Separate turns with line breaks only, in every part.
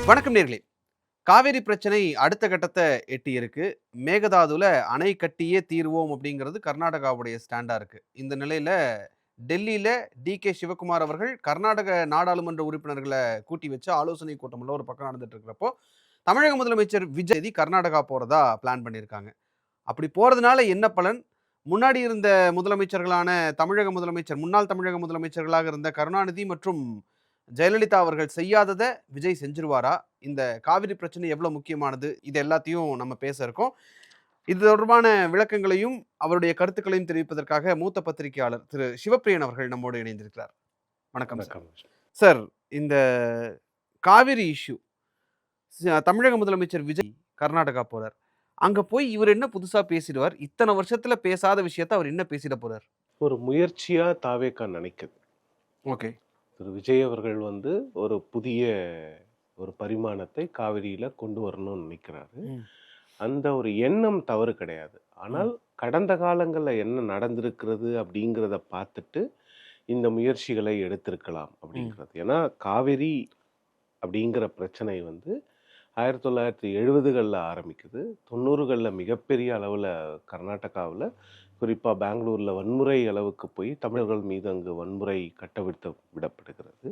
வணக்கம் நேர்களே. காவேரி பிரச்சனை அடுத்த கட்டத்தை எட்டி இருக்கு. மேகதாதுல அணை கட்டியே தீர்வோம் அப்படிங்கிறது கர்நாடகாவுடைய ஸ்டாண்டா இருக்கு. இந்த நிலையில டெல்லியில டி.கே. சிவகுமார் அவர்கள் கர்நாடக நாடாளுமன்ற உறுப்பினர்களை கூட்டி வச்சு ஆலோசனை கூட்டம்ல ஒரு பக்கம் நடந்துட்டு இருக்கிறப்போ, தமிழக முதலமைச்சர் விஜய் கர்நாடகா போறதா பிளான் பண்ணியிருக்காங்க. அப்படி போறதுனால என்ன பலன்? முன்னாடி இருந்த முதலமைச்சர்களான முன்னாள் தமிழக முதலமைச்சர்களாக இருந்த கருணாநிதி மற்றும் ஜெயலலிதா அவர்கள் செய்யாதத விஜய் செஞ்சுருவாரா? இந்த காவிரி பிரச்சனை எவ்வளவு முக்கியமானது? இது எல்லாத்தையும் நம்ம பேச இருக்கோம். இது தொடர்பான விளக்கங்களையும், அவருடைய கருத்துக்களையும் தெரிவிப்பதற்காக மூத்த பத்திரிகையாளர் திரு சிவப்பிரியன் அவர்கள் நம்மோடு இணைந்திருக்கிறார். வணக்கம் சார். சார், இந்த காவிரி இஷ்யூ தமிழக முதலமைச்சர் விஜய் கர்நாடகா போறார். அங்க போய் இவர் என்ன புதுசா பேசிடுவார்? இத்தனை வருஷத்துல பேசாத விஷயத்த அவர் என்ன பேசிட போறார்?
ஒரு முயற்சியா தாவேக்கா நினைக்குது.
ஓகே.
திரு விஜய் அவர்கள் ஒரு புதிய ஒரு பரிமாணத்தை காவிரியில கொண்டு வரணும்னு நினைக்கிறாரு. அந்த ஒரு எண்ணம் தவறு கிடையாது. ஆனால் கடந்த காலங்களில் என்ன நடந்திருக்கிறது அப்படிங்கிறத பார்த்துட்டு இந்த முயற்சிகளை எடுத்திருக்கலாம் அப்படிங்கிறது. ஏன்னா காவிரி அப்படிங்கிற பிரச்சனை 1970களில் ஆரம்பிக்குது. 90களில் மிகப்பெரிய அளவில் கர்நாடகாவில், குறிப்பாக பெங்களூரில் வன்முறை அளவுக்கு போய் தமிழர்கள் மீது அங்கு வன்முறை விடப்படுகிறது.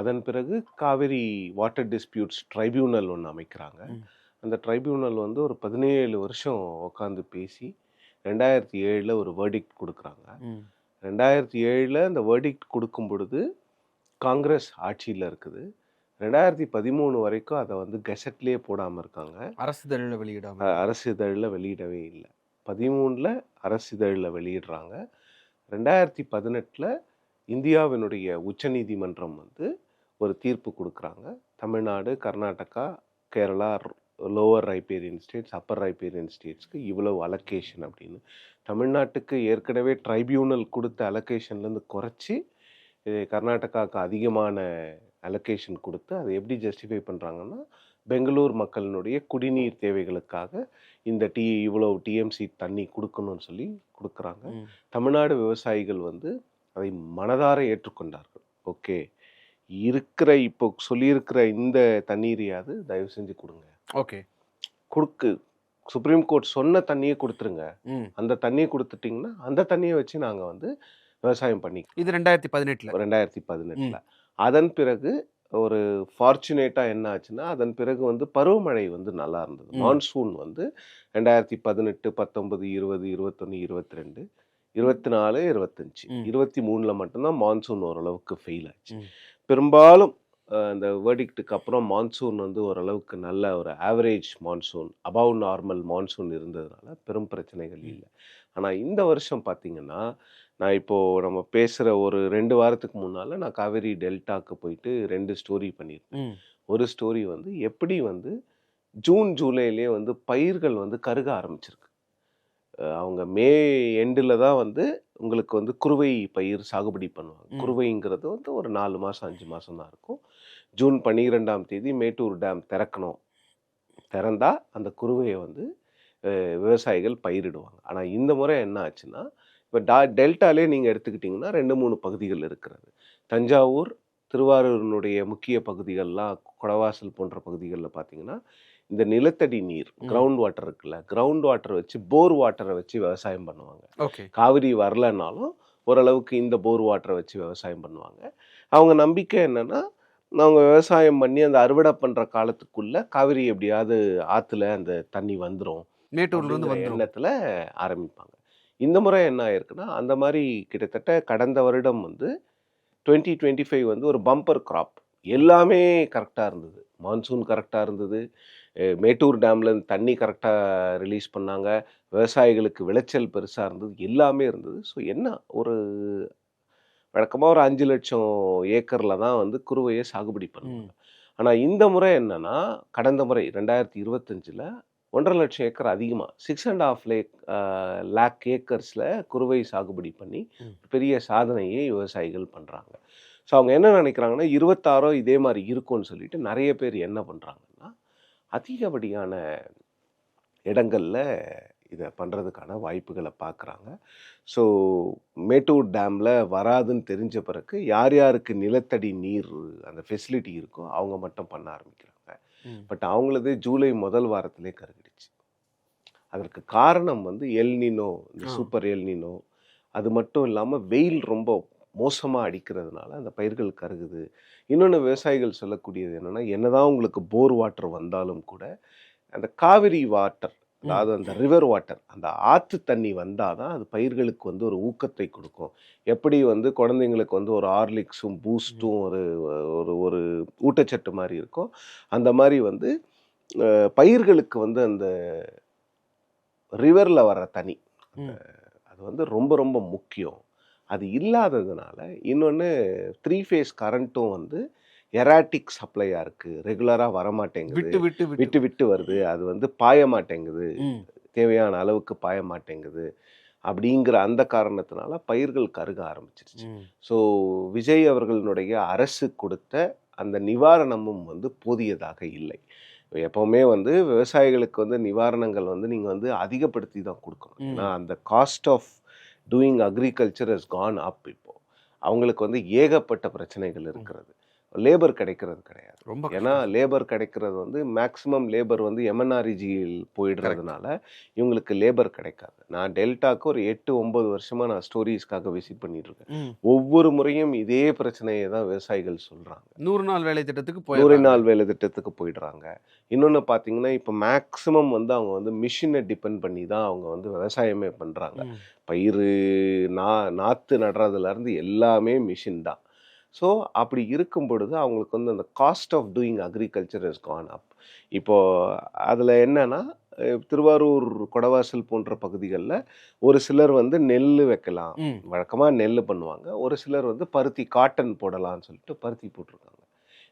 அதன் பிறகு காவிரி வாட்டர் டிஸ்பியூட்ஸ் ட்ரைபியூனல் ஒன்று அமைக்கிறாங்க. அந்த ட்ரைபியூனல் ஒரு 17 வருஷம் உட்காந்து பேசி 2007 ஒரு வேர்டிக்ட் கொடுக்குறாங்க. 2007 அந்த வேர்டிக்ட் கொடுக்கும் பொழுது காங்கிரஸ் ஆட்சியில் இருக்குது. 2013 வரைக்கும் அதை கெசட்லேயே போடாமல் இருக்காங்க. அரசு இதழில் வெளியிடவே இல்லை. 13ல் அரசு இதழில் வெளியிடுறாங்க. 2018 இந்தியாவினுடைய உச்சநீதிமன்றம் ஒரு தீர்ப்பு கொடுக்குறாங்க. Tamil Nadu, Karnataka, Kerala, lower riparian states, upper riparian ஸ்டேட்ஸ்க்கு இவ்வளவு அலோகேஷன் அப்படின்னு. தமிழ்நாட்டுக்கு ஏற்கனவே ட்ரைபியூனல் கொடுத்த அலோகேஷன்லேருந்து குறைச்சி கர்நாடகாவுக்கு அதிகமான அலோகேஷன் கொடுத்து அதை எப்படி ஜஸ்டிஃபை பண்ணுறாங்கன்னா, பெங்களூர் மக்களினுடைய குடிநீர் தேவைகளுக்காக இந்த இவ்வளவு டிஎம்சி தண்ணி கொடுக்கணும்னு சொல்லி கொடுக்குறாங்க. தமிழ்நாடு விவசாயிகள் அதை மனதார ஏற்றுக்கொண்டார்கள். ஓகே, இப்போ சொல்லியிருக்கிற இந்த தண்ணீரையாவது தயவு செஞ்சு கொடுங்க.
ஓகே,
சுப்ரீம் கோர்ட் சொன்ன தண்ணியை கொடுத்துருங்க. அந்த தண்ணியை கொடுத்துட்டிங்கன்னா அந்த தண்ணியை வச்சு நாங்கள் விவசாயம் பண்ணி.
இது 2018.
அதன் பிறகு ஒரு ஃபார்ச்சுனேட்டாக என்ன ஆச்சுன்னா, அதன் பிறகு பருவமழை நல்லா இருந்தது. மான்சூன் 2018, 19, 20, 21, 22, 24, 25, 23 மட்டும்தான் மான்சூன் ஓரளவுக்கு ஃபெயில் ஆச்சு. பெரும்பாலும் அந்த வேர்டிக்ட்டுக்கு அப்புறம் மான்சூன் ஓரளவுக்கு நல்ல ஒரு average monsoon, above normal monsoon இருந்ததுனால பெரும் பிரச்சனைகள் இல்லை. ஆனால் இந்த வருஷம் பார்த்தீங்கன்னா, நான் இப்போது நம்ம பேசுகிற ஒரு 2 வாரத்துக்கு முன்னால் நான் காவேரி டெல்டாக்கு போயிட்டு 2 ஸ்டோரி பண்ணியிருக்கேன். ஒரு ஸ்டோரி எப்படி ஜூன் ஜூலையிலே பயிர்கள் கருக ஆரம்பிச்சிருக்கு. அவங்க மே எண்டில் தான் உங்களுக்கு குறுவை பயிர் சாகுபடி பண்ணுவாங்க. குறுவைங்கிறது ஒரு 4 மாதம் 5 மாதம் தான் இருக்கும். ஜூன் 12ஆம் தேதி மேட்டூர் டேம் திறக்கணும். திறந்தா அந்த குறுவையை விவசாயிகள் பயிரிடுவாங்க. ஆனால் இந்த முறை என்ன ஆச்சுன்னா, இப்போ டெல்டாலே நீங்கள் எடுத்துக்கிட்டிங்கன்னா 2-3 பகுதிகள் இருக்கிறது. தஞ்சாவூர், திருவாரூரினுடைய முக்கிய பகுதிகள்லாம், கொடவாசல் போன்ற பகுதிகளில் பார்த்தீங்கன்னா இந்த நிலத்தடி நீர், கிரவுண்ட் வாட்டர் இருக்குல்ல, கிரவுண்ட் வாட்டர் வச்சு போர் வாட்டரை வச்சு விவசாயம் பண்ணுவாங்க. காவிரி வரலனாலும் ஓரளவுக்கு இந்த போர் வாட்டரை வச்சு விவசாயம் பண்ணுவாங்க. அவங்க நம்பிக்கை என்னன்னா, அவங்க விவசாயம் பண்ணி அந்த அறுவடை பண்ணுற காலத்துக்குள்ள காவிரி எப்படியாவது ஆற்றுல அந்த தண்ணி வந்துடும், மேட்டூர்லேருந்து எண்ணத்தில் ஆரம்பிப்பாங்க. இந்த முறை என்ன ஆயிருக்குன்னா, அந்த மாதிரி கிட்டத்தட்ட கடந்த வருடம் 2025 ஒரு பம்பர் கிராப். எல்லாமே கரெக்டாக இருந்தது. மான்சூன் கரெக்டாக இருந்தது. மேட்டூர் டேம்லேருந்து தண்ணி கரெக்டாக ரிலீஸ் பண்ணாங்க. விவசாயிகளுக்கு விளைச்சல் பெருசாக இருந்தது. எல்லாமே இருந்தது. ஸோ என்ன ஒரு வழக்கமாக ஒரு 5 லட்சம் ஏக்கரில் தான் குறுவையை சாகுபடி பண்ணுவாங்க. ஆனால் இந்த முறை என்னன்னா, கடந்த முறை 2025 1.5 லட்சம் ஏக்கர் அதிகமாக 6.5 லேக் ஏக்கர்ஸில் குறுவை சாகுபடி பண்ணி பெரிய சாதனையை விவசாயிகள் பண்ணுறாங்க. ஸோ அவங்க என்ன நினைக்கிறாங்கன்னா, 26 இதே மாதிரி இருக்கும்னு சொல்லிட்டு நிறைய பேர் என்ன பண்ணுறாங்கன்னா, அதிகப்படியான இடங்களில் இதை பண்ணுறதுக்கான வாய்ப்புகளை பார்க்குறாங்க. ஸோ மேட்டூர் டேமில் வராதுன்னு தெரிஞ்ச பிறகு யார் யாருக்கு நிலத்தடி நீர் அந்த ஃபெசிலிட்டி இருக்கோ அவங்க மட்டும் பண்ண ஆரம்பிக்கிறாங்க.
ம்.
பட் அவங்களது ஜூலை முதல் வாரத்திலே கருகிடுச்சு. அதற்கு காரணம் வந்து எல்னினோ, இந்த
ஆ.
Super El Niño. அது மட்டும் இல்லாம வெயில் ரொம்ப மோசமா அடிக்கிறதுனால அந்த பயிர்கள் கருகுது. இன்னொன்னு விவசாயிகள் சொல்லக்கூடியது என்னன்னா, என்னதான் உங்களுக்கு போர் வாட்டர் வந்தாலும் கூட, அந்த காவிரி வாட்டர்,
ம்.
அதாவது அந்த ரிவர் வாட்டர், அந்த ஆத்து தண்ணி வந்தா தான் அது பயிர்களுக்கு வந்து ஒரு ஊக்கத்தை குடுக்கும். எப்படி வந்து குழந்தைங்களுக்கு வந்து ஒரு ஹார்லிக்ஸும்,
ம்.
பூஸ்ட்டும் ஒரு ஒரு ஒரு ஊட்டச்சத்து மாரி இருக்கோ, அந்த மாரி வந்து பயிர்களுக்கு வந்து அந்த ரிவர்ல வர்ற தண்ணி, அந்த
ம்.
அது வந்து ரொம்ப ரொம்ப முக்கியம். அது இல்லாததுனால இன்னொன்னு 3 ஃபேஸ் கரண்ட்டும் வந்து எராட்டிக் சப்ளையா இருக்கு. ரெகுலரா வரமாட்டேங்குது.
விட்டு, விட்டு, விட்டு.
விட்டு விட்டு வருது. அது வந்து பாய மாட்டேங்குது.
ம்.
தேவையான அளவுக்கு பாய மாட்டேங்குது. அப்படிங்கிற அந்த காரணத்தினால பயிர்கள் கருக ஆரம்பிச்சிருச்சு.
ம்.
ஸோ விஜய் அவர்களுடைய அரசு கொடுத்த அந்த நிவாரணமும் வந்து போதியதாக இல்லை. எப்பவுமே வந்து விவசாயிகளுக்கு வந்து நிவாரணங்கள் வந்து நீங்க வந்து அதிகப்படுத்தி தான் குடுக்கணும். ஏன்னா,
ம்.
அந்த cost of doing agriculture has gone up இப்போ. அவங்களுக்கு வந்து ஏகப்பட்ட பிரச்சனைகள்
ம்.
இருக்கிறது. லேபர் கிடைக்கிறது கிடையாது.
ரொம்ப
ஏன்னா,
கஷ்டம் சார்.
லேபர் கிடைக்கிறது வந்து மேக்ஸிமம் லேபர் வந்து எம்என்ஆர்இஜியில்
கரெக்ட்.
போயிடுறதுனால, இவங்களுக்கு லேபர் கிடைக்காது. நான் டெல்டாக்கு ஒரு 8, 9 வருஷமா நான் ஸ்டோரீஸ்க்காக விசிட் பண்ணிட்டு இருக்கேன்.
ம்.
ஒவ்வொரு முறையும் இதே பிரச்சனைய தான் விவசாயிகள் சொல்றாங்க.
100 நாள் வேலை திட்டத்துக்கு
100
போயிடுறாங்க.
நாள் வேலை திட்டத்துக்கு போயிடுறாங்க. இன்னொன்னு பார்த்தீங்கன்னா, இப்ப மேக்ஸிமம் வந்து அவங்க வந்து மிஷின டிபெண்ட் பண்ணி தான் அவங்க வந்து விவசாயமே பண்றாங்க.
ம்.
பயிறு, நா நாத்து நடுறதுலேருந்து எல்லாமே மிஷின் தான். ஸோ, அப்படி இருக்கும் பொழுது அவங்களுக்கு வந்து அந்த cost of doing agriculture has gone up. இப்போ அதில என்னன்னா, திருவாரூர், கொடவாசல் போன்ற பகுதிகள்ல ஒரு சிலர் வந்து நெல்லு வைக்கலாம்.
ம்.
வழக்கமா நெல்லு பண்ணுவாங்க. ஒரு சிலர் வந்து பருத்தி, காட்டன் போடலாம்னு சொல்லிட்டு பருத்தி போட்டிருக்காங்க.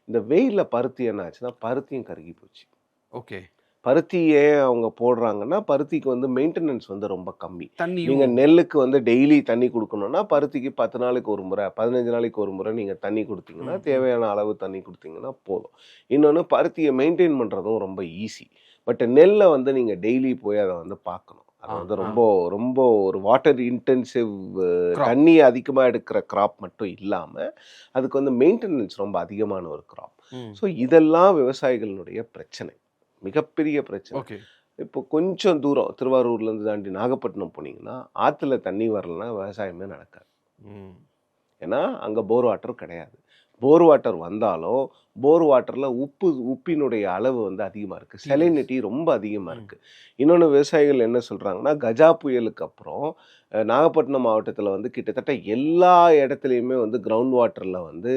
இந்த வெயில்ல பருத்தி என்ன ஆச்சுன்னா, பருத்தியும் கருகி போச்சு.
ஓகே.
பருத்தி ஏன் அவங்க போடுறாங்கன்னா, பருத்திக்கு வந்து மெயின்டெனன்ஸ் வந்து ரொம்ப கம்மி. நீங்க
தண்ணியும்
நெல்லுக்கு வந்து டெய்லி தண்ணி குடுக்கணும்னா, பருத்திக்கு 10 நாளைக்கு ஒரு முறை, 15 நாளைக்கு ஒரு முறை நீங்க தண்ணி குடுத்தீங்கன்னா,
ம். ம்.
தேவையான அளவு தண்ணி குடுத்தீங்கன்னா போதும். இன்னொன்னு பருத்திய மெயின்டெயின் பண்றதும் ரொம்ப ஈஸி. பட் நெல்ல வந்து நீங்க டெய்லி போய் அத வந்து பார்க்கணும். அது
ஆ,
வந்து
ஆ.
ரொம்ப ரொம்ப ஒரு வாட்டர் இன்டென்சிவ்,
கிராப்.
தண்ணி அதிகமா எடுக்கிற கிராப் மட்டும் இல்லாம, அதுக்கு வந்து மெயின்டெனன்ஸ் ரொம்ப அதிகமான ஒரு கிராப்.
ம்.
ஸோ இதெல்லாம் விவசாயிகளுடைய பிரச்சனை. மிகப்பெரிய பிரச்சனை.
ஓகே.
இப்போ கொஞ்சம் தூரம் திருவாரூர்லேருந்து தாண்டி நாகப்பட்டினம் போனீங்கன்னா, ஆத்துல தண்ணி வரலன்னா விவசாயமே நடக்காது.
ம்.
ஏன்னா, அங்க போர் வாட்டர் கிடையாது. போர் வாட்டர் வந்தாலும், போர் வாட்டர்ல உப்பினுடைய அளவு வந்து அதிகமா இருக்கு.
TDS.
செலினிட்டி ரொம்ப அதிகமா
ம்.
இருக்கு. இன்னொன்னு விவசாயிகள் என்ன சொல்றாங்கன்னா, கஜா புயலுக்கு அப்புறம் நாகப்பட்டினம் மாவட்டத்தில வந்து கிட்டத்தட்ட எல்லா இடத்துலயுமே வந்து கிரவுண்ட் வாட்டர்ல வந்து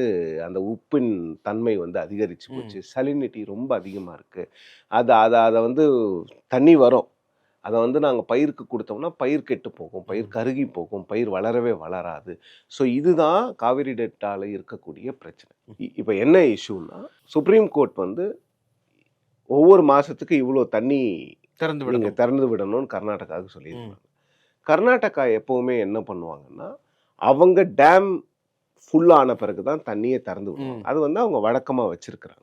அந்த உப்பின் தன்மை வந்து அதிகரிச்சு
ம்.
போச்சு. செலினிட்டி ரொம்ப அதிகமா இருக்கு. அத அத அத வந்து தண்ணி வரும். அத வந்து நாங்க பயிருக்கு குடுத்தோம்னா, பயிர் கெட்டு போகும். பயிர்
ம்.
கருகி போகும். பயிர் வளரவே வளராது. ஸோ இதுதான் காவிரி டெல்டால இருக்கக்கூடிய பிரச்சனை.
ம்.
இப்ப என்ன இஷ்யூன்னா, சுப்ரீம் கோர்ட் வந்து ஒவ்வொரு மாசத்துக்கு இவ்ளோ தண்ணி
திறந்து
நீங்க
விடணும்.
திறந்து விடணும்னு கர்நாடகாவுக்கு
ம்.
சொல்லியிருக்காங்க. கர்நாடகா எப்பவுமே என்ன பண்ணுவாங்கன்னா, அவங்க டேம் ஃபுல் ஆன பிறகு தான் தண்ணிய திறந்து விடுவாங்க.
ம்.
அது வந்து அவங்க வழக்கமா வச்சிருக்கிறாங்க.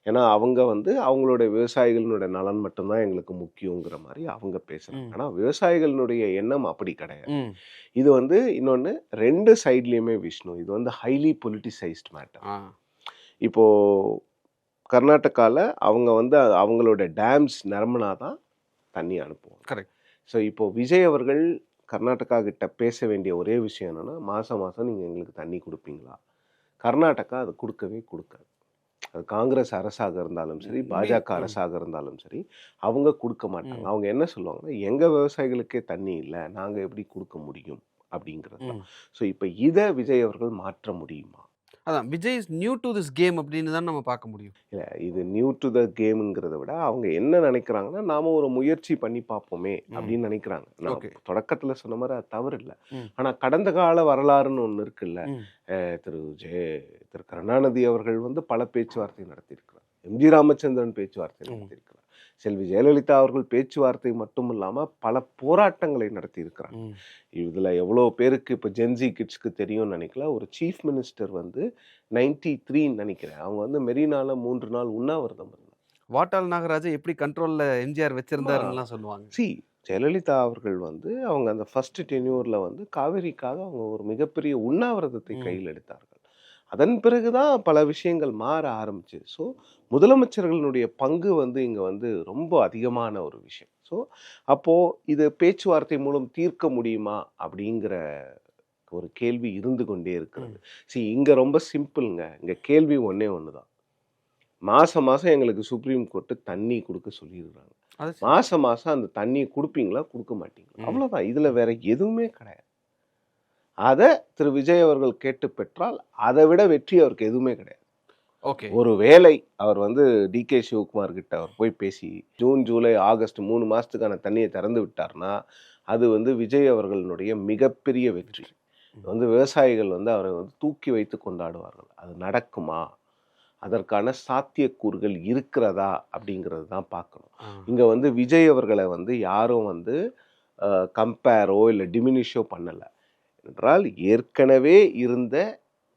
ஏன்னா, அவங்க வந்து அவங்களுடைய விவசாயிகளுடைய நலன் மட்டும் தான் எங்களுக்கு முக்கியங்கிற மாரி அவங்க பேசுறாங்க.
ம்.
ஆனா, விவசாயிகளுடைய எண்ணம் அப்படி கிடையாது.
ம்.
இது வந்து இன்னொன்னு 2 சைட்லயுமே விஷ்ணு. இது வந்து ஹைலி பொலிட்டிசைஸ்ட் மேட்டர்.
ஆ.
இப்போ கர்நாடகால அவங்க வந்து அவங்களோட டேம்ஸ் நிரம்புனா தான் தண்ணி அனுப்புவாங்க.
கரெக்ட்.
ஸோ இப்போ விஜய் அவர்கள் கர்நாடகா கிட்ட பேச வேண்டிய ஒரே விஷயம் என்னன்னா, மாசம் மாசம் நீங்க எங்களுக்கு தண்ணி குடுப்பீங்களா? கர்நாடகா அது குடுக்கவே குடுக்காது. அது காங்கிரஸ் அரசாக இருந்தாலும் சரி, பாஜக
ம்.
அரசாக இருந்தாலும் சரி, அவங்க குடுக்க மாட்டாங்க.
ம்.
அவங்க என்ன சொல்லுவாங்கன்னா, "எங்க விவசாயிகளுக்கே தண்ணி இல்ல. நாங்க எப்படி குடுக்க முடியும்?" அப்படிங்கிறது தான்.
ம்.
ஸோ இப்ப இத விஜய் அவர்கள் மாற்ற முடியுமா?
அதான் Vijay is new do this game அப்படின்னு தான் நம்ம பார்க்க முடியும்.
இல்ல இது நியூ டு த கேம்ங்கிறத விட, அவங்க என்ன நெனைக்கிறாங்கன்னா, நாம ஒரு முயற்சி பண்ணி பார்ப்போமே
ம்.
அப்படின்னு நெனைக்கிறாங்க. நான்
ஓகே.
தொடக்கத்துல சொன்ன மாரி அது தவறு இல்ல.
ம்.
ஆனா கடந்த கால வரலாறுன்னு ஒண்ணு இருக்குல்ல.
ம்.
திரு திரு கருணாநிதி அவர்கள் வந்து பல பேச்சுவார்த்தை நடத்தியிருக்கிறார். எம்ஜி ராமச்சந்திரன் பேச்சுவார்த்தை
ம்.
நடத்தியிருக்கிறார். செல்வி ஜெயலலிதா அவர்கள் பேச்சுவார்த்தை மட்டும் இல்லாம பல போராட்டங்களை நடத்தியிருக்கிறாங்க.
ம்.
இதுல எவ்வளோ பேருக்கு இப்ப ஜென்ஸி கிட்ஸ்க்கு தெரியும்னு நினைக்கலாம். ஒரு சீஃப் மினிஸ்டர் வந்து 93ன்னு நினைக்கிறேன். அவங்க வந்து மெரினால 3 நாள் உண்ணாவிரதம் இருந்தாங்க.
வாட்டாள் நாகராஜ எப்படி கண்ட்ரோல்ல எம்ஜிஆர்
ஆமா.
வச்சிருந்தாருன்னுலாம் சொல்லுவாங்க.
ஜெயலலிதா அவர்கள் வந்து அவங்க அந்த ஃபர்ஸ்ட் டென்யூர்ல வந்து காவேரிக்காக அவங்க ஒரு மிகப்பெரிய உண்ணாவிரதத்தை
ம்.
கையில் எடுத்தார்கள். அதன் பிறகுதான் பல விஷயங்கள் மாற ஆரம்பிச்சு. ஸோ முதலமைச்சர்களுடைய பங்கு வந்து இங்க வந்து ரொம்ப அதிகமான ஒரு விஷயம். ஸோ அப்போ இது பேச்சுவார்த்தை மூலம் தீர்க்க முடியுமா அப்படிங்கிற ஒரு கேள்வி இருந்து கொண்டே இருக்கிறது. இங்க ரொம்ப சிம்பிள்ங்க. இங்க கேள்வி ஒண்ணே ஒண்ணுதான். மாசம் மாசம் எங்களுக்கு சுப்ரீம் கோர்ட் தண்ணி குடுக்க சொல்லியிருக்காங்க.
அது சரி.
மாசம் மாசம் அந்த தண்ணிய குடுப்பீங்களா? குடுக்க மாட்டீங்களா? அவ்வளவுதான். இதுல வேற எதுவுமே கிடையாது. அத திரு விஜய் அவர்கள் கேட்டு பெற்றால், அதை விட வெற்றி அவருக்கு எதுவுமே கிடையாது.
ஓகே.
ஒருவேளை அவர் வந்து டி.கே. சிவகுமார் கிட்ட அவர் போய் பேசி, ஜூன், ஜூலை, ஆகஸ்ட் 3 மாசத்துக்கான தண்ணிய திறந்து விட்டார்னா, அது வந்து விஜய் அவர்களுடைய மிகப்பெரிய வெற்றி. வந்து விவசாயிகள் வந்து அவரை வந்து தூக்கி வைத்து கொண்டாடுவார்கள். அது நடக்குமா? அதற்கான சாத்தியக்கூறுகள் இருக்கிறதா? அப்படிங்கிறது தான் பார்க்கணும். இங்க வந்து விஜய் அவர்களை வந்து யாரும் வந்து கம்பேரோ இல்ல டிமினிஷோ பண்ணல. என்றால் ஏற்கனவே இருந்த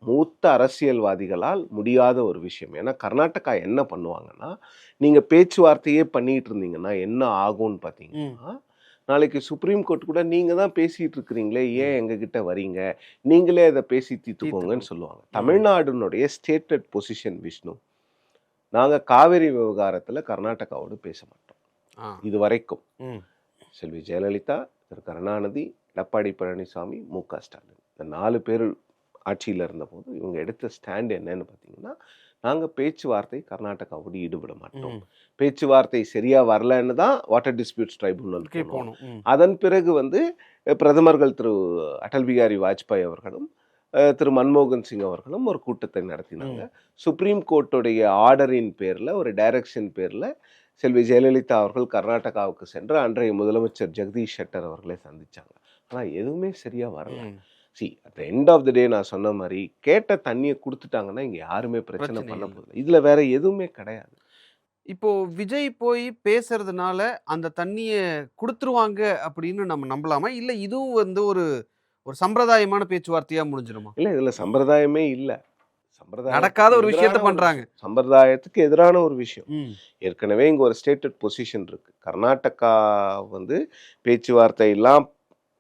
மூத்த அரசியல்வாதிகளால் முடியாத ஒரு விஷயம். ஏன்னா கர்நாடகா என்ன பண்ணுவாங்கன்னா, நீங்க பேச்சுவார்த்தையே பண்ணிட்டு இருந்தீங்கன்னா என்ன ஆகும்னு பார்த்தீங்கன்னா, நாளைக்கு சுப்ரீம் கோர்ட் கூட நீங்க தான் பேசிட்டு இருக்கிறீங்களே, ஏன் எங்ககிட்ட வரீங்க? நீங்களே அதை பேசி தீர்த்துக்கோங்கன்னு சொல்லுவாங்க. தமிழ்நாடுனுடைய ஸ்டேட்டட் பொசிஷன் விஷ்ணு, நாங்க காவிரி விவகாரத்துல கர்நாடகாவோடு பேச மாட்டோம். இது வரைக்கும் செல்வி ஜெயலலிதா, திரு கருணாநிதி, எடப்பாடி பழனிசாமி, மு.க. ஸ்டாலின் இந்த 4 பேர் ஆட்சியில் இருந்தபோது இவங்க எடுத்த ஸ்டாண்ட் என்னன்னு பார்த்தீங்கன்னா, நாங்கள் பேச்சுவார்த்தை கர்நாடகாவோடு ஈடுபட மாட்டோம். பேச்சுவார்த்தை சரியா வரலன்னு தான் வாட்டர் டிஸ்பியூட்ஸ் ட்ரைபுனல் போனோம். அதன் பிறகு வந்து பிரதமர்கள் திரு அடல் பிகாரி வாஜ்பாய் அவர்களும் திரு மன்மோகன் சிங் அவர்களும் ஒரு கூட்டத்தை நடத்தினாங்க. சுப்ரீம் கோர்ட்டுடைய ஆர்டரின் பேரில் ஒரு டைரக்ஷன் பேரில் செல்வி ஜெயலலிதா அவர்கள் கர்நாடகாவுக்கு சென்று அன்றைய முதலமைச்சர் ஜெகதீஷ் ஷெட்டர் அவர்களை சந்திச்சாங்க. ஆனால் எதுவுமே சரியா வரல. அட் எண்ட் ஆஃப் த டே நான் சொன்ன மாதிரி கேட்ட தண்ணியை கொடுத்துட்டாங்கன்னா இங்க யாருமே பிரச்சனை பண்ண போதில்லை. இதுல வேற எதுவுமே கிடையாது.
இப்போ விஜய் போய் பேசுறதுனால அந்த தண்ணிய குடுத்துருவாங்க அப்படின்னு நம்ம நம்பலாமா? இல்ல இதுவும் வந்து ஒரு ஒரு சம்பிரதாயமான பேச்சுவார்த்தையா முடிஞ்சிருமா?
இல்ல இதுல சம்பிரதாயமே இல்ல.
நடக்காத ஒரு விஷயத்த பண்றாங்க.
சம்பிரதாயத்துக்கு எதிரான ஒரு விஷயம். ஏற்கனவே இங்க ஒரு ஸ்டேட்டட் பொசிஷன் இருக்கு. கர்நாடகா வந்து பேச்சுவார்த்தை எல்லாம்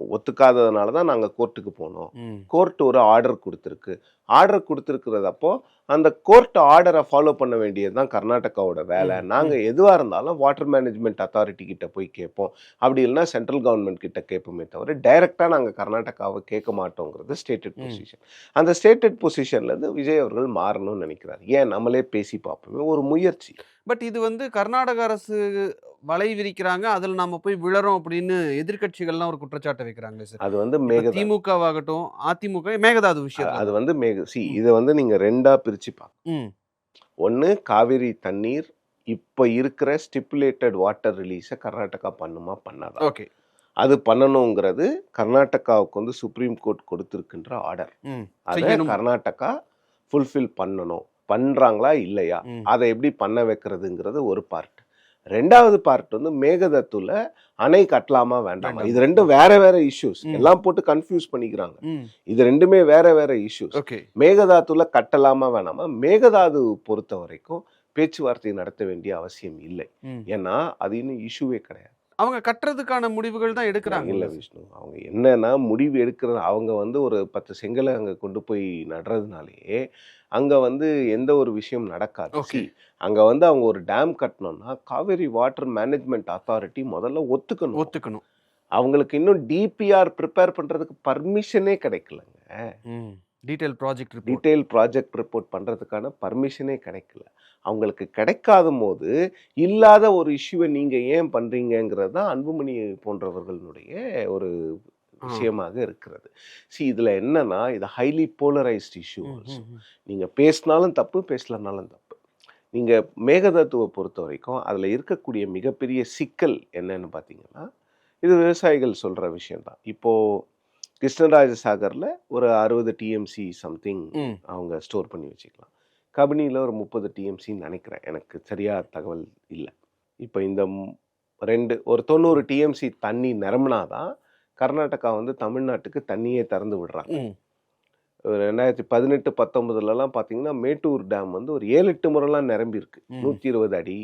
ஒத்துக்காததுனால தான் நாங்கள் கோர்ட்டுக்கு போனோம். கோர்ட் ஒரு ஆர்டர் கொடுத்துருக்கு. ஆர்டர் கொடுத்துருக்கிறதப்போ அந்த கோர்ட் ஆர்டரை ஃபாலோ பண்ண வேண்டியது தான் கர்நாடகாவோட வேலை. நாங்கள் எதுவாக இருந்தாலும் வாட்டர் மேனேஜ்மெண்ட் அத்தாரிட்டி கிட்ட போய் கேட்போம். அப்படி இல்லைன்னா சென்ட்ரல் கவர்மெண்ட் கிட்ட கேட்போமே தவிர டைரெக்டாக நாங்கள் கர்நாடகாவை கேட்க மாட்டோங்கிறது ஸ்டேட்டட் பொசிஷன். அந்த ஸ்டேட்டட் பொசிஷன்லேருந்து விஜய் அவர்கள் மாறணும்னு நினைக்கிறார். ஏன் நம்மளே பேசி பார்ப்போமே, ஒரு முயற்சி.
பட் இது வந்து கர்நாடக அரசு வலை விரிக்கிறாங்க, அதில் நம்ம போய் விழறோம் அப்படின்னு எதிர்க்கட்சிகள்லாம் ஒரு குற்றச்சாட்டை வைக்கிறாங்களே சார்.
அது வந்து
திமுகவாகட்டும், அதிமுக மேகதாது விஷயம்.
அது வந்து இதை வந்து நீங்க ரெண்டா பிரிச்சு பார்க்கணும். ஒன்று காவிரி தண்ணீர் இப்போ இருக்கிற ஸ்டிப்புலேட்டட் வாட்டர் ரிலீஸை கர்நாடகா பண்ணுமா பண்ணாதா?
ஓகே,
அது பண்ணணுங்கிறது கர்நாடகாவுக்கு வந்து சுப்ரீம் கோர்ட் கொடுத்திருக்கின்ற ஆர்டர். அதை கர்நாடகா ஃபுல்ஃபில் பண்ணணும். பண்றாங்களா இல்லையா, அதை எப்படி பண்ண வைக்கிறதுங்கிறது ஒரு பார்ட். ரெண்டாவது பார்ட் வந்து மேகதாத்துல அணை கட்டலாமா வேண்டாமா. இது ரெண்டும் வேற வேற இஷ்யூஸ். எல்லாம் போட்டு கன்ஃபியூஸ் பண்ணிக்கிறாங்க. இது ரெண்டுமே வேற வேற இஷ்யூஸ். மேகதாத்துல கட்டலாமா வேணாமா, மேகதாது பொறுத்த வரைக்கும் பேச்சுவார்த்தை நடத்த வேண்டிய அவசியம் இல்லை. ஏன்னா அது இன்னும் இஷ்யூவே கிடையாது.
அவங்க கட்டுறதுக்கான முடிவுகள் தான் எடுக்கிறாங்க.
இல்ல விஷ்ணு, அவங்க என்னன்னா முடிவு எடுக்கிறது, அவங்க வந்து ஒரு 10 செங்கலை அங்க கொண்டு போய் நடுறதுனாலே அங்க வந்து எந்த ஒரு விஷயம் நடக்காது. அங்க வந்து அவங்க ஒரு டேம் கட்டணும்னா காவேரி வாட்டர் மேனேஜ்மெண்ட் அத்தாரிட்டி முதல்ல ஒத்துக்கணும். அவங்களுக்கு இன்னும் டிபிஆர் ப்ரிப்பேர் பண்றதுக்கு பர்மிஷனே கிடைக்கலங்க.
டீடைல்
ப்ராஜெக்ட் ரிப்போர்ட் பண்றதுக்கான பர்மிஷனே கிடைக்கல. அவங்களுக்கு கிடைக்காத போது இல்லாத ஒரு இஷ்யூவை நீங்க ஏன் பண்றீங்கிறது தான் அன்புமணி போன்றவர்களுடைய ஒரு விஷயமாக இருக்கிறது. இதுல என்னன்னா, இது ஹைலி போலரைஸ்ட் இஷ்யூ. நீங்க பேசினாலும் தப்பு, பேசலனாலும் தப்பு. நீங்க மேகதாதுவை பொறுத்த வரைக்கும் அதுல இருக்கக்கூடிய மிகப்பெரிய சிக்கல் என்னன்னு பார்த்தீங்கன்னா, இது விவசாயிகள் சொல்ற விஷயம் தான். இப்போ கிருஷ்ணராஜசாகர்ல ஒரு 60 டிஎம்சி சம்திங் அவங்க ஸ்டோர் பண்ணி வச்சுக்கலாம். கபினியில் ஒரு 30 டிஎம்சின்னு நினைக்கிறேன், எனக்கு சரியா தகவல் இல்லை. இப்போ இந்த ஒரு 90 டிஎம்சி தண்ணி நிரம்பினாதான் கர்நாடகா வந்து தமிழ்நாட்டுக்கு தண்ணியே திறந்து விடுறாங்க. 2018-19 பார்த்தீங்கன்னா மேட்டூர் டேம் வந்து ஒரு 7-8 முறைலாம் நிரம்பி இருக்கு. 120 அடி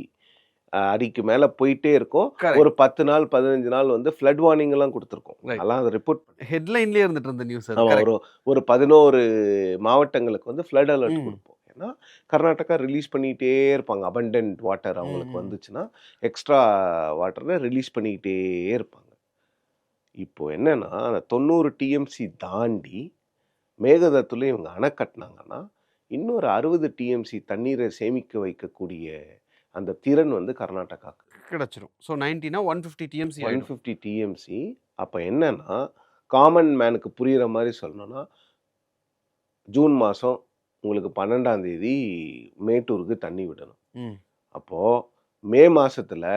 அடிக்கு மேல போயிட்டே இருக்கும்.
கரெக்ட்.
ஒரு 10 நாள் 15 நாள் வந்து ஃப்ளட் வார்னிங் எல்லாம் கொடுத்துருக்கோம்.
ரைட்.
அதெல்லாம் அதை ரிப்போர்ட்
ஹெட்லைன்லயே இருந்துட்டு இருந்த நியூஸ் அது.
ஆமா.
கரெக்ட்.
ஒரு 11 மாவட்டங்களுக்கு வந்து ஃப்ளட் அலர்ட்
ம்.
கொடுப்போம். ஏன்னா கர்நாடகா ரிலீஸ் பண்ணிக்கிட்டே இருப்பாங்க. அபண்டன்ட் வாட்டர் அவங்களுக்கு
ம்.
வந்துச்சுன்னா எக்ஸ்ட்ரா வாட்டரை ரிலீஸ் பண்ணிக்கிட்டே இருப்பாங்க. இப்போ என்னன்னா அந்த 90 டிஎம்சி தாண்டி மேகதாத்துல இவங்க அணை கட்டினாங்கன்னா இன்னொரு 60 டிஎம்சி தண்ணீரை சேமிக்க வைக்கக்கூடிய அந்த திறன் வந்து கர்நாடகாக்கு
கிடைச்சிரும். ஸோ 90னா 150 டிஎம்சி ஆயிடும்.
150 டிஎம்சி. அப்போ என்னன்னா காமன் மேனுக்கு புரியுற மாதிரி சொல்லணும்னா ஜூன் மாதம் உங்களுக்கு 12ஆம் தேதி மேட்டூருக்கு தண்ணி விடணும்.
ம்.
அப்போது மே மாதத்தில்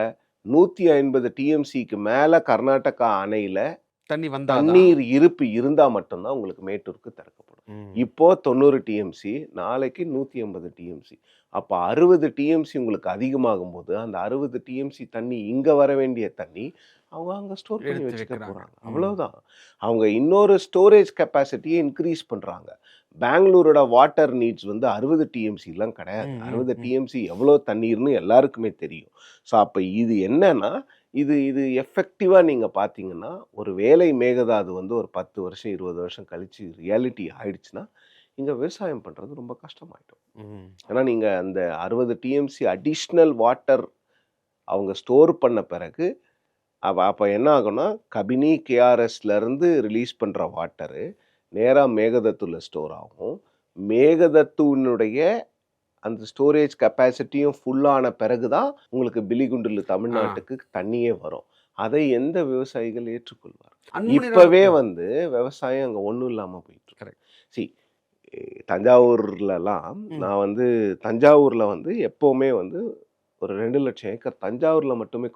150 டிஎம்சிக்கு மேலே கர்நாடகா அணையில்
தண்ணி வந்தாதான்.
தண்ணீர் இருப்பு இருந்தால் மட்டும்தான் உங்களுக்கு மேட்டூருக்கு திறக்கப்படும்.
ம்.
இப்போ 90 டிஎம்சி, நாளைக்கு 150 டிஎம்சி. அப்போ 60 டிஎம்சி உங்களுக்கு அதிகமாகும் போது அந்த 60 டிஎம்சி தண்ணி இங்கே வர வேண்டிய தண்ணி அவங்க அங்கே ஸ்டோர் பண்ணி
எடுத்து
வச்சுக்க
வைக்கிறாங்க.
போகிறாங்க. அவ்வளோதான். அவங்க இன்னொரு ஸ்டோரேஜ் கெப்பாசிட்டியை இன்க்ரீஸ் பண்ணுறாங்க. பெங்களூரோட வாட்டர் நீட்ஸ் வந்து 60 டிஎம்சிலாம் கிடையாது. 60 டிஎம்சி எவ்வளோ தண்ணீர்னு எல்லாருக்குமே தெரியும். ஸோ அப்போ இது என்னன்னா இது எஃபெக்டிவாக நீங்கள் பார்த்தீங்கன்னா ஒரு வேலை மேகதாது வந்து ஒரு 10 வருஷம் 20 வருஷம் கழித்து ரியாலிட்டி ஆயிடுச்சுன்னா இங்கே விவசாயம் பண்ணுறது ரொம்ப கஷ்டமாயிடும்.
ம்.
ஏன்னா நீங்கள் அந்த 60 டிஎம்சி அடிஷ்னல் வாட்டர் அவங்க ஸ்டோர் பண்ண பிறகு அப்போ என்ன ஆகும்னா கபினி கேஆர்எஸ்லேருந்து ரிலீஸ் பண்ணுற வாட்டரு நேராக மேகதத்துல ஸ்டோர் ஆகும். மேகதத்துனுடைய அந்த ஸ்டோரேஜ் கெப்பாசிட்டியும் ஃபுல்லான பிறகு தான் உங்களுக்கு பிலிகுண்டில் தமிழ்நாட்டுக்கு தண்ணியே வரும். அதை எந்த விவசாயிகள் ஏற்றுக்கொள்வார்? இப்போவே வந்து விவசாயம் அங்கே ஒன்றும் இல்லாமல் போயிட்டு இருக்கு. சி தஞ்சாவூர்லலாம் நான் வந்து தஞ்சாவூரில் வந்து எப்போவுமே வந்து ஒரு 2 லட்சம் ஏக்கர் தஞ்சாவூரில் மட்டுமே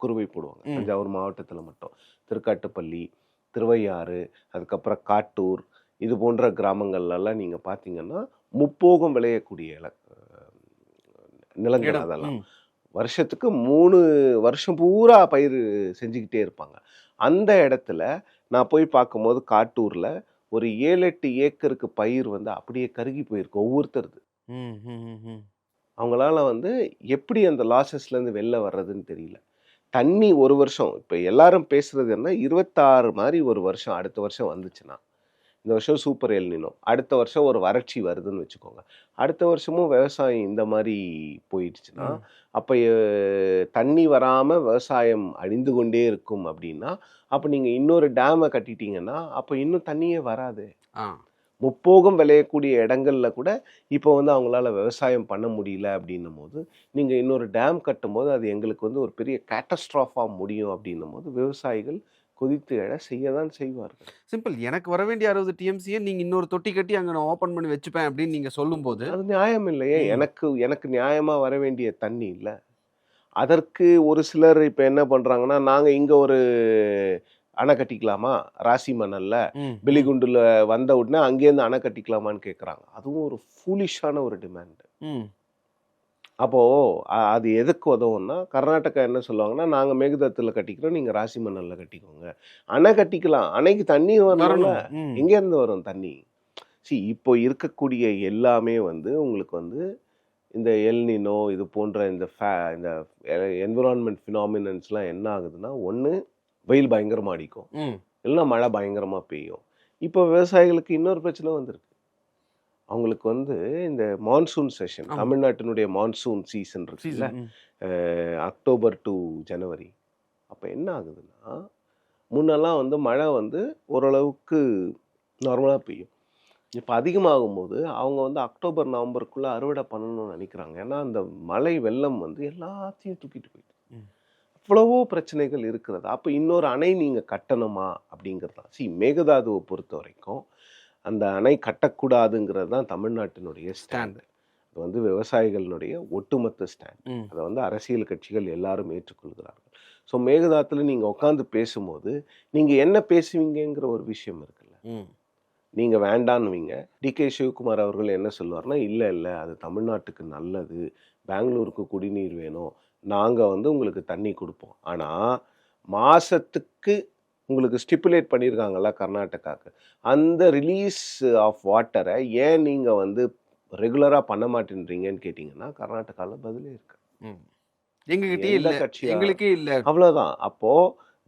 குறுவை போடுவாங்க. தஞ்சாவூர் மாவட்டத்தில் மட்டும் திருக்காட்டுப்பள்ளி, திருவையாறு, அதுக்கப்புறம் காட்டூர் இது போன்ற கிராமங்கள்லாம் நீங்கள் பார்த்தீங்கன்னா முப்போகம் விளையக்கூடிய நிலங்கள். அதெல்லாம் வருஷத்துக்கு 3 வருஷம் பூரா பயிர் செஞ்சுக்கிட்டே இருப்பாங்க. அந்த இடத்துல நான் போய் பார்க்கும்போது காட்டூரில் ஒரு 7-8 ஏக்கருக்கு பயிர் வந்து அப்படியே கருகி போயிருக்கு ஒவ்வொருத்தருது. அவங்களால வந்து எப்படி அந்த லாசஸ்லேருந்து வெளில வர்றதுன்னு தெரியல. தண்ணி ஒரு வருஷம் இப்போ எல்லாரும் பேசுகிறது என்ன 26 மாதிரி ஒரு வருஷம் அடுத்த வருஷம் வந்துச்சுன்னா இந்த வருஷம் சூப்பர் எல்னினோ, அடுத்த வருஷம் ஒரு வறட்சி வருதுன்னு வச்சுக்கோங்க. அடுத்த வருஷமும் விவசாயம் இந்த மாதிரி போயிடுச்சுன்னா அப்போ தண்ணி வராமல் விவசாயம் அழிந்து கொண்டே இருக்கும் அப்படின்னா அப்போ நீங்கள் இன்னொரு டேமை கட்டிட்டீங்கன்னா அப்போ இன்னும் தண்ணியே வராது. முப்போகம் விளையக்கூடிய இடங்கள்ல கூட இப்போ வந்து அவங்களால விவசாயம் பண்ண முடியல அப்படின்னும் போது நீங்கள் இன்னொரு டேம் கட்டும் போது அது எங்களுக்கு வந்து ஒரு பெரிய கேட்டஸ்ட்ராஃபாக முடியும் அப்படின்னும் போது விவசாயிகள் கொதித்து எழ செய்யதான் செய்வார்கள்.
சிம்பிள். எனக்கு வர வேண்டிய 60 டிஎம்சியை நீங்க இன்னொரு தொட்டி கட்டி அங்க நான் ஓபன் பண்ணி வச்சுப்பேன் அப்படின்னு நீங்க சொல்லும்போது
அது நியாயம் இல்லையே. எனக்கு நியாயமா வர வேண்டிய தண்ணி இல்லை. அதற்கு ஒரு சிலர் இப்போ என்ன பண்றாங்கன்னா நாங்க இங்க ஒரு அணை கட்டிக்கலாமா ராசி மணல்ல பிலிகுண்டுல வந்த உடனே அங்கேருந்து அணை கட்டிக்கலாமான்னு கேட்குறாங்க. அதுவும் ஒரு ஃபூலிஷான ஒரு டிமாண்ட். அப்போது அது எதுக்கு உதவும்னா கர்நாடகா என்ன சொல்லுவாங்கன்னா நாங்கள் மேகதாத்துல கட்டிக்கிறோம், நீங்கள் ராசி மணலில் கட்டிக்கோங்க. அணை கட்டிக்கலாம், அணைக்கு தண்ணி வரணும்ல, எங்கேருந்து வரும் தண்ணி? இப்போ இருக்கக்கூடிய எல்லாமே வந்து உங்களுக்கு வந்து இந்த எல்னினோ இது போன்ற இந்த என்விரான்மெண்ட் ஃபினாமினன்ஸ்லாம் என்ன ஆகுதுன்னா ஒன்று வெயில் பயங்கரமாக அடிக்கும், இல்லைன்னா மழை பயங்கரமாக பெய்யும். இப்போ விவசாயிகளுக்கு இன்னொரு பிரச்சனை வந்திருக்கு. அவங்களுக்கு வந்து இந்த மான்சூன் செஷன் தமிழ்நாட்டினுடைய மான்சூன் சீசன் இருக்குல்ல அக்டோபர் டு ஜனவரி. அப்போ என்ன ஆகுதுன்னா முன்னெல்லாம் வந்து மழை வந்து ஓரளவுக்கு நார்மலாக பெய்யும். இப்போ அதிகமாகும் போது அவங்க வந்து அக்டோபர் நவம்பருக்குள்ளே அறுவடை பண்ணணும்னு நினைக்கிறாங்க. ஏன்னா அந்த மழை வெள்ளம் வந்து எல்லாத்தையும் தூக்கிட்டு போயிட்டு அவ்வளவோ பிரச்சனைகள் இருக்கிறது. அப்போ இன்னொரு அணை நீங்கள் கட்டணுமா அப்படிங்கிறது தான். மேகதாதுவை பொறுத்த வரைக்கும் அந்த அணை கட்டக்கூடாதுங்கிறது தான் தமிழ்நாட்டினுடைய ஸ்டாண்ட். அது வந்து விவசாயிகளினுடைய ஒட்டுமொத்த ஸ்டாண்ட். அதை வந்து அரசியல் கட்சிகள் எல்லாரும் ஏற்றுக்கொள்கிறார்கள். ஸோ மேகதாத்தில் நீங்கள் உட்காந்து பேசும்போது நீங்கள் என்ன பேசுவீங்கிற ஒரு விஷயம் இருக்குல்ல. நீங்கள் வேண்டான்னுவீங்க. டிகே சிவகுமார் அவர்கள் என்ன சொல்லுவார்னா இல்லை அது தமிழ்நாட்டுக்கு நல்லது, பெங்களூருக்கு குடிநீர் வேணும், நாங்கள் வந்து உங்களுக்கு தண்ணி கொடுப்போம். ஆனால் மாதத்துக்கு உங்களுக்கு ஸ்டிப்புலேட் பண்ணியிருக்காங்கல்ல கர்நாடகாவுக்கு, அந்த ரிலீஸ் ஆஃப் வாட்டரை ஏன் நீங்கள் வந்து ரெகுலராக பண்ண மாட்டேன்றீங்கன்னு கேட்டிங்கன்னா கர்நாடகாவில் பதிலே இருக்கு.
எங்ககிட்டயே
எந்த
இல்ல.
கட்சியா
எங்களுக்கே இல்ல.
அவ்வளோதான். அப்போ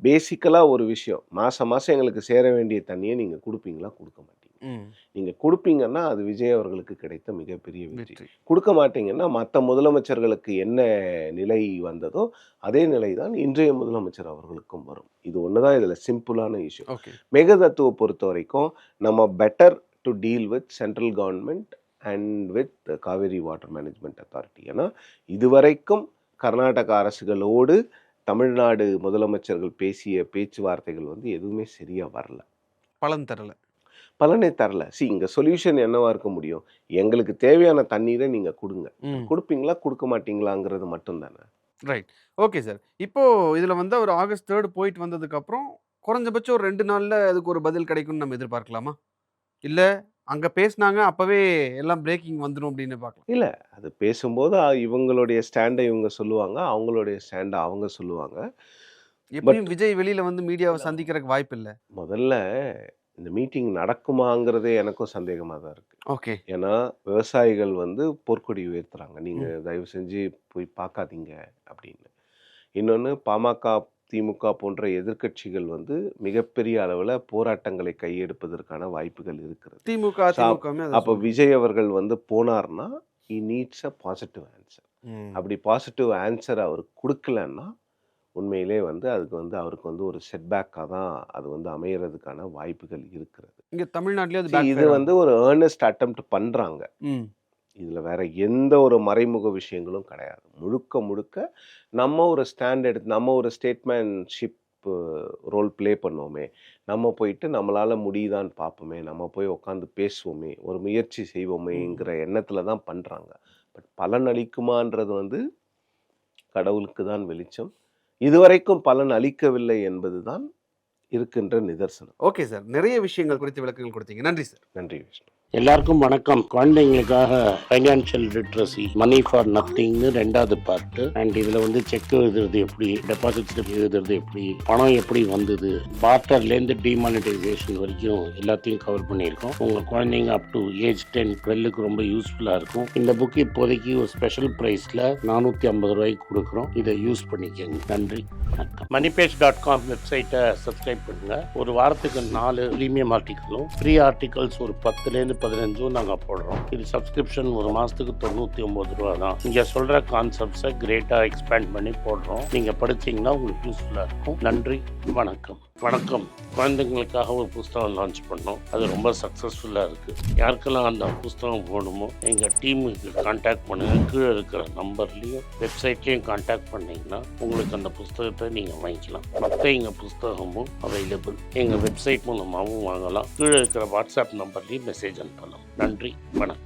பேசிக்கலா ஒரு விஷயம். மாசம் மாசம் எங்களுக்கு சேர வேண்டிய தண்ணிய நீங்க குடுப்பீங்களா? குடுக்க மாட்டீங்க.
ம்.
நீங்க குடுப்பீங்கன்னா, அது விஜய் அவர்களுக்கு கிடைத்த மிகப்பெரிய வெற்றி.
வெற்றி.
குடுக்க மாட்டீங்கன்னா, மத்த முதலமைச்சர்களுக்கு என்ன நிலை வந்ததோ, அதே நிலை தான் இன்றைய முதலமைச்சர் அவர்களுக்கும் வரும். இது ஒண்ணு தான் இதுல சிம்பிளான இஷ்யூ.
ஓகே.
மேகதாதுவ பொறுத்தவரைக்கும் நம்ம better to deal with central government and with Kaveri water management authority. ஏன்னா, இதுவரைக்கும் கர்நாடக அரசுகளோடு தமிழ்நாடு முதலமைச்சர்கள் பேசிய பேச்சுவார்த்தைகள் வந்து எதுவுமே சரியா வரல.
பலன் தரல.
பலனே தரல. இங்க சொல்யூஷன் என்னவா இருக்க முடியும்? எங்களுக்கு தேவையான தண்ணீரை நீங்க குடுங்க.
ம்.
குடுப்பீங்களா? குடுக்க மாட்டீங்களாங்கிறது மட்டும் தானே.
ரைட். Okay sir. இப்போ இதுல வந்து அவர் ஆகஸ்ட் 3 போயிட்டு வந்ததுக்கப்புறம், குறைஞ்சபட்சம் ஒரு 2 நாள்ல அதுக்கு ஒரு பதில் கிடைக்கும்னு நம்ம எதிர்பார்க்கலாமா? இல்ல அங்க பேசுனாங்க, அப்பவே எல்லாம் பிரேக்கிங் வந்துரும் அப்படின்னு பார்க்கலாம்.
இல்ல. அது பேசும்போது இவங்களுடைய ஸ்டாண்ட இவங்க சொல்லுவாங்க. அவங்களுடைய ஸ்டாண்ட அவங்க சொல்லுவாங்க. பட்
எப்படியும் விஜய் வெளியில வந்து மீடியாவ சந்திக்கிறதுக்கு வாய்ப்பு இல்ல.
முதல்ல இந்த மீட்டிங் நடக்குமாங்கிறதே எனக்கும் சந்தேகமா தான் இருக்கு.
ஓகே.
ஏன்னா, விவசாயிகள் வந்து போர்க்கொடி உயர்த்துறாங்க. நீங்க
ம்.
தயவு செஞ்சு போய் பார்க்காதீங்க அப்படின்னு. இன்னொன்னு பாமக, திமுக போன்ற எதிர்க்கட்சிகள் வந்து மிகப்பெரிய அளவுல போராட்டங்களை கையெடுப்பதற்கான வாய்ப்புகள் இருக்கிறது.
திமுக,
ஸோ
அதிமுகவுமே அத
அப்போ
சொல்றாங்க.
விஜய் அவர்கள் வந்து போனார்னா, he needs a positive answer.
ம்.
அப்படி பாசிட்டிவ் ஆன்சர் அவர் குடுக்கலன்னா, உண்மையிலே வந்து அதுக்கு வந்து அவருக்கு வந்து ஒரு செட்பேக்கா தான் அது வந்து அமையறதுக்கான வாய்ப்புகள் இருக்கிறது.
இங்க தமிழ்நாட்டிலயும் அது
இது
பேக் ஃபயர்
வந்து
ஆகும்.
ஒரு ஏர்னஸ்ட் அட்டெம்ப்ட் பண்றாங்க.
ம்.
இதுல வேற எந்த ஒரு மறைமுக விஷயங்களும் கிடையாது. முழுக்க முழுக்க நம்ம ஒரு ஸ்டாண்ட் எடுத்து நம்ம ஒரு ஸ்டேட்மேன்ஷிப் ரோல் ப்ளே பண்ணுவோமே, நம்ம போயிட்டு நம்மளால முடியுதான்னு பார்ப்போமே, நம்ம போய் உட்காந்து பேசுவோமே, ஒரு முயற்சி
ம்.
செய்வோமேங்கிற எண்ணத்துல தான் பண்றாங்க. பட் பலன் அளிக்குமான்றது வந்து கடவுளுக்கு தான் வெளிச்சம். இதுவரைக்கும் பலன் அளிக்கவில்லை என்பதுதான் இருக்கின்ற நிதர்சனம்.
Okay sir. நிறைய விஷயங்கள் குறித்து விளக்கங்கள் கொடுத்தீங்க. நன்றி சார்.
நன்றி விஷ்ணு.
எல்லாருக்கும் வணக்கம். குழந்தைங்களுக்காக ஃபைனான்ஷியல் லிட்ரஸி மணி ஃபார் நத்திங்னு 2வது பார்ட்டு. அண்ட் இதில் வந்து செக் எழுதுறது எப்படி, டெபாசிட் ஸ்லிப் எழுதுறது எப்படி, பணம் எப்படி வந்தது, பார்ட்டர்லேருந்து டிமானிட்டைசேஷன் வரைக்கும் எல்லாத்தையும் கவர் பண்ணியிருக்கோம். உங்கள் குழந்தைங்க அப் டு ஏஜ் 10, 12க்கு ரொம்ப யூஸ்ஃபுல்லாக இருக்கும். இந்த புக் இப்போதைக்கு ஒரு ஸ்பெஷல் ப்ரைஸில் 450 ரூபாய்க்கு கொடுக்குறோம். இதை யூஸ் பண்ணிக்கங்க. நன்றி, வணக்கம். moneypage.com வெப்சைட்டை சப்ஸ்கிரைப் பண்ணுங்கள். ஒரு வாரத்துக்கு 4 ப்ரீமியம் ஆர்டிக்கலும் ஃப்ரீ ஆர்டிகல்ஸ் ஒரு 10லேருந்து 15 நாங்கள் போடுறோம். இது சப்ஸ்கிரிப்ஷன் ஒரு மாதத்துக்கு 99 ரூபா தான். இங்கே சொல்கிற கான்செப்ட்ஸை கிரேட்டாக எக்ஸ்பேண்ட் பண்ணி போடுறோம். நீங்கள் படிச்சீங்கன்னா உங்களுக்கு யூஸ்ஃபுல்லாக இருக்கும். நன்றி, வணக்கம். வணக்கம். குழந்தைங்களுக்காக ஒரு புஸ்தகம் லான்ச் பண்ணோம். அது ரொம்ப சக்ஸஸ்ஃபுல்லாக இருக்குது. யாருக்கெல்லாம் அந்த புஸ்தகம் போகணுமோ எங்கள் டீமுக்கு கான்டாக்ட் பண்ணுங்கள். கீழே இருக்கிற நம்பர்லேயும் வெப்சைட்லேயும் கான்டாக்ட் பண்ணிங்கன்னா உங்களுக்கு அந்த புஸ்தகத்தை நீங்கள் வாங்கிக்கலாம். மற்ற எங்கள் புஸ்தகமும் அவைலபிள். எங்கள் வெப்சைட் மூலமாகவும் வாங்கலாம். கீழே இருக்கிற வாட்ஸ்அப் நம்பர்லேயும் மெசேஜ் அனுப்பலாம். நன்றி, வணக்கம்.